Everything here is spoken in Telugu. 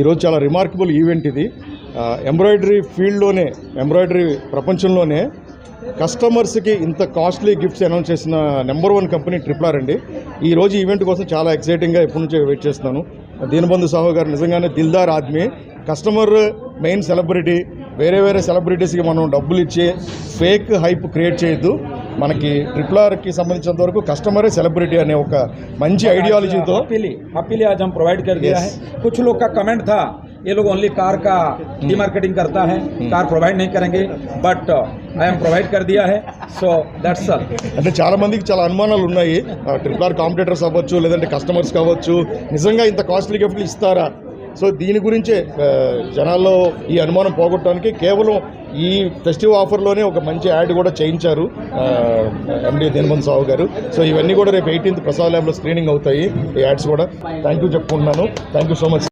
ఈరోజు చాలా రిమార్కబుల్ ఈవెంట్ ఇది. ఎంబ్రాయిడరీ ఫీల్డ్లోనే, ఎంబ్రాయిడరీ ప్రపంచంలోనే కస్టమర్స్కి ఇంత కాస్ట్లీ గిఫ్ట్స్ అనౌన్స్ చేసిన నెంబర్ 1 కంపెనీ RRR అండి. ఈరోజు ఈవెంట్ కోసం చాలా ఎక్సైటింగ్గా ఎప్పటి నుంచో వెయిట్ చేస్తున్నాను. దీనబంధు సాహు గారు నిజంగానే Dildar Aadmi. Customer main celebrity. వేరే సెలబ్రిటీస్కి మనం డబ్బులు ఇచ్చే ఫేక్ హైప్ క్రియేట్ చేయొద్దు. మనకి RRRకి సంబంధించినంత వరకు కస్టమరే సెలబ్రిటీ అనే ఒక మంచి ఐడియాలజీతో हैप्पीली आज हम प्रोवाइड कर दिया है. कुछ लोग का कमेंट था ये लोग ओनली कार का डीमार्केटिंग करता है, कार प्रोवाइड नहीं करेंगे, बट आई एम प्रोवाइड कर दिया है. So that's all. అంటే చాలా మందికి చాలా అనుమానాలు ఉన్నాయి. RRR కాంపిటేటర్స్ అవ్వచ్చు, లేదంటే కస్టమర్స్ కావచ్చు, నిజంగా ఇంత కాస్ట్లీ గిఫ్ట్లు ఇస్తారా? సో దీని గురించే జనాల్లో ఈ అనుమానం పోగొట్టడానికి కేవలం ఈ ఫెస్టివ్ ఆఫర్లోనే ఒక మంచి యాడ్ కూడా చేయించారు ఎండి దీనబంధు సాహు గారు. సో ఇవన్నీ కూడా రేపు 18th ప్రసాద్ ల్యాబ్లో స్క్రీనింగ్ అవుతాయి ఈ యాడ్స్ కూడా. థ్యాంక్ యూ చెప్పుకుంటున్నాను. Thank you so much.